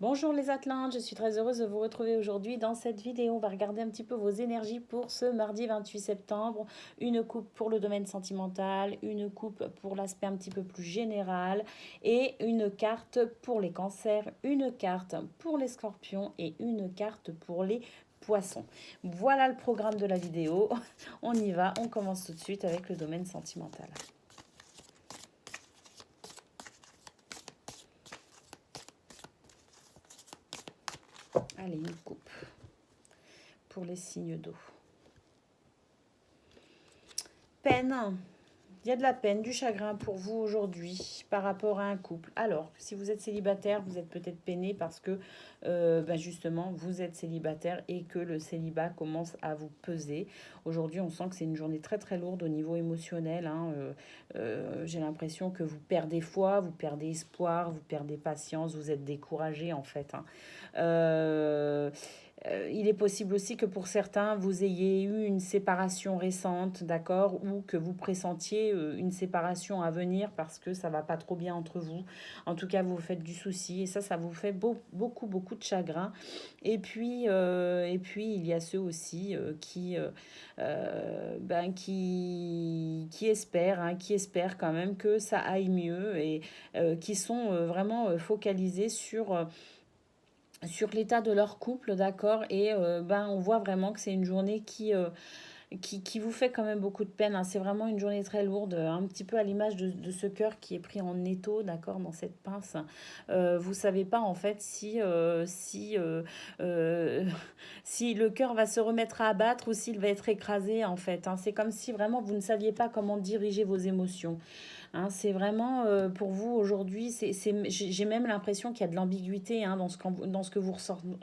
Bonjour les Atlantes, je suis très heureuse de vous retrouver aujourd'hui. Dans cette vidéo, on va regarder un petit peu vos énergies pour ce mardi 28 septembre. Une coupe pour le domaine sentimental, une coupe pour l'aspect un petit peu plus général et une carte pour les cancers, une carte pour les scorpions et une carte pour les poissons. Voilà le programme de la vidéo. On y va, on commence tout de suite avec le domaine sentimental. Allez, une coupe pour les signes d'eau. Peine. Il y a de la peine, du chagrin pour vous aujourd'hui par rapport à un couple. Alors, si vous êtes célibataire, vous êtes peut-être peiné parce que justement, vous êtes célibataire et que le célibat commence à vous peser. Aujourd'hui, on sent que c'est une journée très très lourde au niveau émotionnel. J'ai l'impression que vous perdez foi, vous perdez espoir, vous perdez patience, vous êtes découragé en fait. Il est possible aussi que pour certains, vous ayez eu une séparation récente, d'accord, ou que vous pressentiez une séparation à venir parce que ça va pas trop bien entre vous. En tout cas, vous vous faites du souci et ça vous fait beaucoup de chagrin. Et puis il y a ceux aussi qui espèrent, qui espèrent quand même que ça aille mieux et qui sont vraiment focalisés sur l'état de leur couple, d'accord. Et on voit vraiment que c'est une journée qui vous fait quand même beaucoup de peine, hein. C'est vraiment une journée très lourde, un petit peu à l'image de ce cœur qui est pris en étau, d'accord, dans cette pince. Vous savez pas en fait euh, si le cœur va se remettre à abattre ou s'il va être écrasé en fait, hein. C'est comme si vraiment vous ne saviez pas comment diriger vos émotions. C'est vraiment pour vous aujourd'hui, j'ai même l'impression qu'il y a de l'ambiguïté, dans ce que vous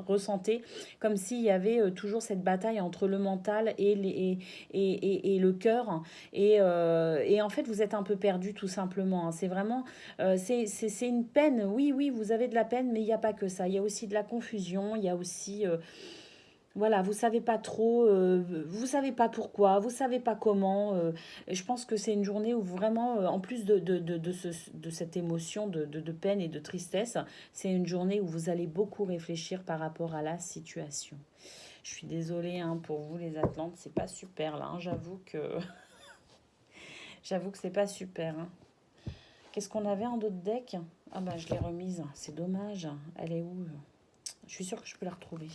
ressentez, comme s'il y avait toujours cette bataille entre le mental et le cœur. Et en fait, vous êtes un peu perdu tout simplement, hein. C'est vraiment, c'est une peine. Oui, oui, vous avez de la peine, mais il n'y a pas que ça. Il y a aussi de la confusion, il y a aussi voilà, vous savez pas trop, vous savez pas pourquoi, vous savez pas comment. Et je pense que c'est une journée où vraiment, en plus de cette émotion de peine et de tristesse, c'est une journée où vous allez beaucoup réfléchir par rapport à la situation. Je suis désolée pour vous les Atlantes, c'est pas super là, hein. J'avoue que c'est pas super, hein. Qu'est-ce qu'on avait en d'autres deck? Ah bah je l'ai remise, c'est dommage. Elle est où? Je suis sûre que je peux la retrouver.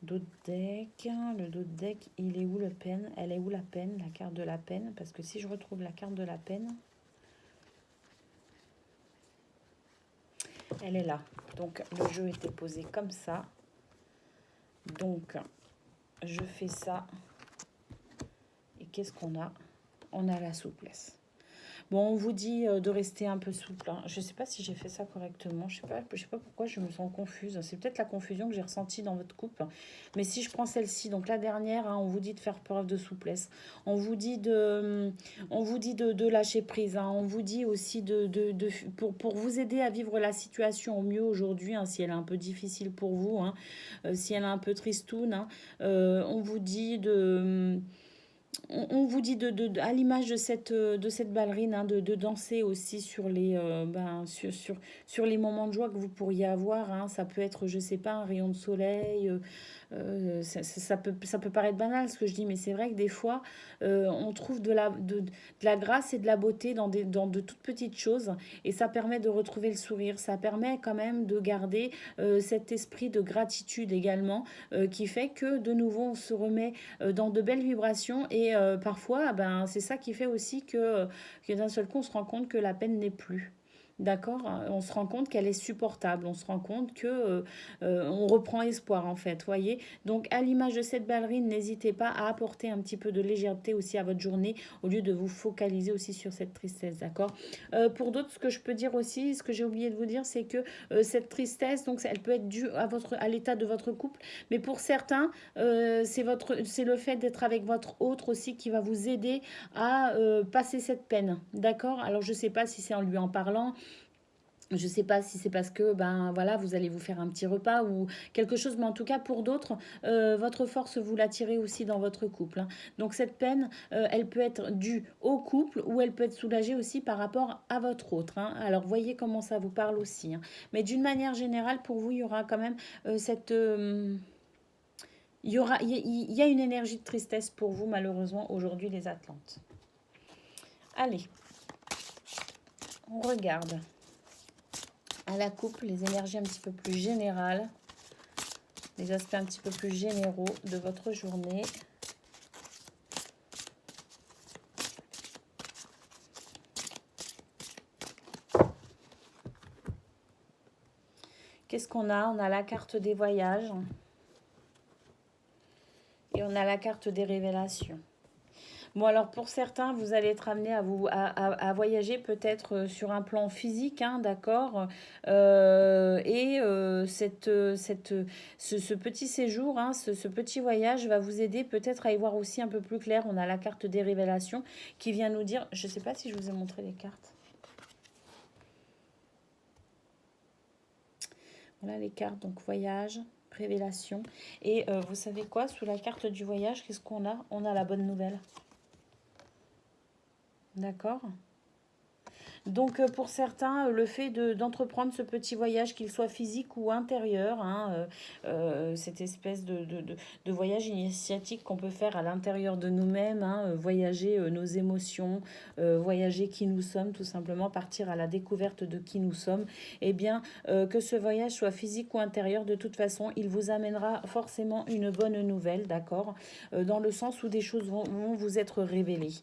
D'autres deck, le d'autres deck, il est où le peine? Elle est où la peine, la carte de la peine? Parce que si je retrouve la carte de la peine, elle est là. Donc le jeu était posé comme ça. Donc je fais ça. Et qu'est-ce qu'on a? On a la souplesse. Bon, on vous dit de rester un peu souple, hein. Je ne sais pas si j'ai fait ça correctement. Je sais pas pourquoi je me sens confuse. C'est peut-être la confusion que j'ai ressentie dans votre couple. Mais si je prends celle-ci, donc la dernière, on vous dit de faire preuve de souplesse. On vous dit de lâcher prise, hein. On vous dit aussi pour vous aider à vivre la situation au mieux aujourd'hui, si elle est un peu difficile pour vous, si elle est un peu tristoune, on vous dit à l'image de cette ballerine, de danser aussi sur les moments de joie que vous pourriez avoir, ça peut être, je sais pas, un rayon de soleil. Ça peut paraître banal ce que je dis, mais c'est vrai que des fois, on trouve de la grâce et de la beauté dans de toutes petites choses. Et ça permet de retrouver le sourire. Ça permet quand même de garder cet esprit de gratitude également, qui fait que de nouveau, on se remet dans de belles vibrations. Et parfois, c'est ça qui fait aussi que d'un seul coup, on se rend compte que la peine n'est plus. D'accord. On se rend compte qu'elle est supportable. On se rend compte que on reprend espoir en fait. Voyez. Donc à l'image de cette ballerine, n'hésitez pas à apporter un petit peu de légèreté aussi à votre journée au lieu de vous focaliser aussi sur cette tristesse. D'accord. Pour d'autres, ce que je peux dire aussi, ce que j'ai oublié de vous dire, c'est que cette tristesse, donc elle peut être due à l'état de votre couple, mais pour certains, c'est le fait d'être avec votre autre aussi qui va vous aider à passer cette peine. D'accord. Alors je sais pas si c'est en lui en parlant, Je ne sais pas si c'est parce que ben voilà, vous allez vous faire un petit repas ou quelque chose, mais en tout cas pour d'autres, votre force, vous l'attirez aussi dans votre couple, hein. Donc cette peine, elle peut être due au couple ou elle peut être soulagée aussi par rapport à votre autre, hein. Alors voyez comment ça vous parle aussi, hein. Mais d'une manière générale, pour vous, il y aura quand même cette... il y a une énergie de tristesse pour vous, malheureusement, aujourd'hui, les Atlantes. Allez, on regarde à la coupe les énergies un petit peu plus générales, les aspects un petit peu plus généraux de votre journée. Qu'est-ce qu'on a? On a la carte des voyages et on a la carte des révélations. Bon, alors pour certains, vous allez être amené à voyager peut-être sur un plan physique, hein, d'accord. Et ce petit séjour, hein, ce petit voyage va vous aider peut-être à y voir aussi un peu plus clair. On a la carte des révélations qui vient nous dire, je ne sais pas si je vous ai montré les cartes. Voilà les cartes, donc voyage, révélation. Et vous savez quoi, sous la carte du voyage, qu'est-ce qu'on a? On a la bonne nouvelle. D'accord. Donc pour certains, le fait d'entreprendre ce petit voyage, qu'il soit physique ou intérieur, hein, cette espèce de voyage initiatique qu'on peut faire à l'intérieur de nous-mêmes, hein, voyager nos émotions, voyager qui nous sommes, tout simplement partir à la découverte de qui nous sommes, eh bien que ce voyage soit physique ou intérieur, de toute façon, il vous amènera forcément une bonne nouvelle, d'accord, dans le sens où des choses vont vous être révélées.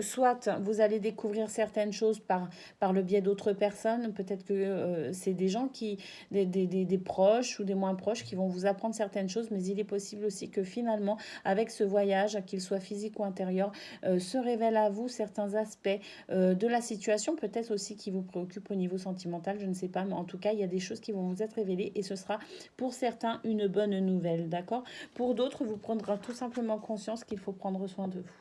Soit vous allez découvrir certaines choses par le biais d'autres personnes. Peut-être que c'est des gens des proches ou des moins proches qui vont vous apprendre certaines choses, mais il est possible aussi que finalement, avec ce voyage, qu'il soit physique ou intérieur, se révèlent à vous certains aspects de la situation, peut-être aussi qui vous préoccupent au niveau sentimental, je ne sais pas, mais en tout cas, il y a des choses qui vont vous être révélées et ce sera pour certains une bonne nouvelle, d'accord? Pour d'autres, vous prendrez tout simplement conscience qu'il faut prendre soin de vous.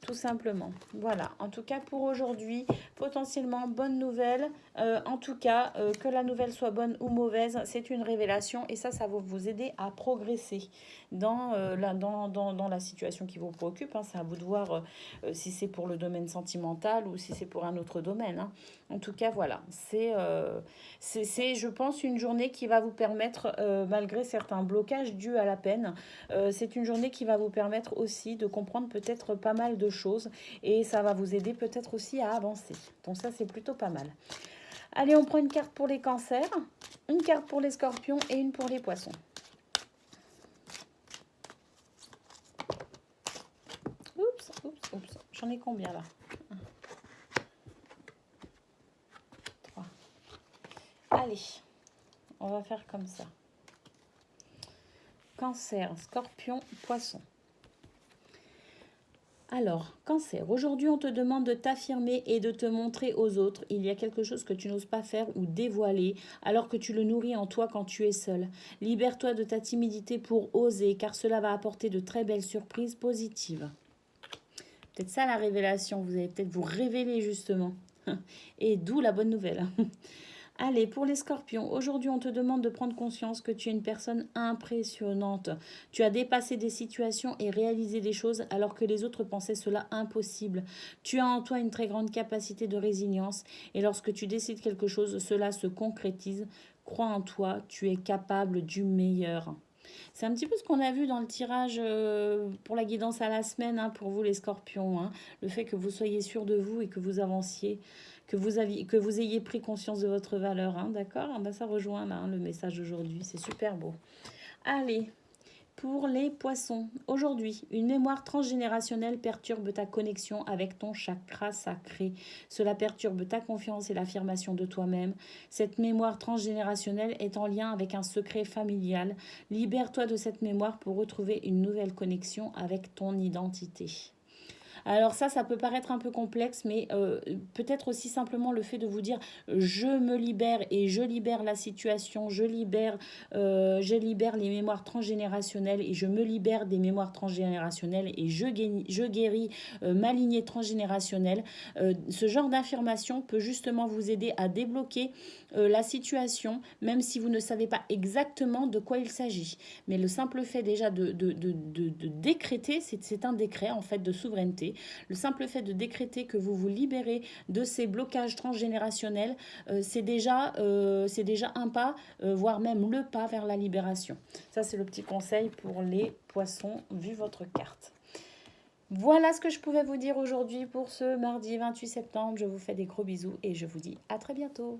Tout simplement. Voilà. En tout cas, pour aujourd'hui, potentiellement bonne nouvelle. En tout cas, que la nouvelle soit bonne ou mauvaise, c'est une révélation. Et ça va vous aider à progresser dans la situation qui vous préoccupe, hein. C'est à vous de voir si c'est pour le domaine sentimental ou si c'est pour un autre domaine, hein. En tout cas, voilà. C'est, je pense, une journée qui va vous permettre, malgré certains blocages dus à la peine, c'est une journée qui va vous permettre aussi de comprendre peut-être pas mal de choses et ça va vous aider peut-être aussi à avancer. Donc ça, c'est plutôt pas mal. Allez, on prend une carte pour les cancers, une carte pour les scorpions et une pour les poissons. Oups. J'en ai combien là? 3. Allez, on va faire comme ça. Cancer, scorpion, poisson. Alors, Cancer, aujourd'hui on te demande de t'affirmer et de te montrer aux autres. Il y a quelque chose que tu n'oses pas faire ou dévoiler alors que tu le nourris en toi quand tu es seul. Libère-toi de ta timidité pour oser car cela va apporter de très belles surprises positives. Peut-être ça la révélation, vous allez peut-être vous révéler justement. Et d'où la bonne nouvelle. Allez, pour les scorpions, aujourd'hui on te demande de prendre conscience que tu es une personne impressionnante. Tu as dépassé des situations et réalisé des choses alors que les autres pensaient cela impossible. Tu as en toi une très grande capacité de résilience et lorsque tu décides quelque chose, cela se concrétise. Crois en toi, tu es capable du meilleur. C'est un petit peu ce qu'on a vu dans le tirage pour la guidance à la semaine, hein, pour vous les scorpions, hein. Le fait que vous soyez sûr de vous et que vous avanciez, que vous ayez pris conscience de votre valeur, hein, d'accord? Ah ben, ça rejoint là, hein, le message d'aujourd'hui, c'est super beau. Allez, pour les poissons, aujourd'hui, une mémoire transgénérationnelle perturbe ta connexion avec ton chakra sacré. Cela perturbe ta confiance et l'affirmation de toi-même. Cette mémoire transgénérationnelle est en lien avec un secret familial. Libère-toi de cette mémoire pour retrouver une nouvelle connexion avec ton identité. Alors ça peut paraître un peu complexe, mais peut-être aussi simplement le fait de vous dire je me libère et je libère la situation, je libère les mémoires transgénérationnelles et je me libère des mémoires transgénérationnelles et je guéris ma lignée transgénérationnelle. Ce genre d'affirmation peut justement vous aider à débloquer la situation, même si vous ne savez pas exactement de quoi il s'agit. Mais le simple fait déjà de décréter, c'est un décret en fait de souveraineté, le simple fait de décréter que vous vous libérez de ces blocages transgénérationnels, c'est déjà un pas, voire même le pas vers la libération. Ça, c'est le petit conseil pour les poissons, vu votre carte. Voilà ce que je pouvais vous dire aujourd'hui pour ce mardi 28 septembre. Je vous fais des gros bisous et je vous dis à très bientôt.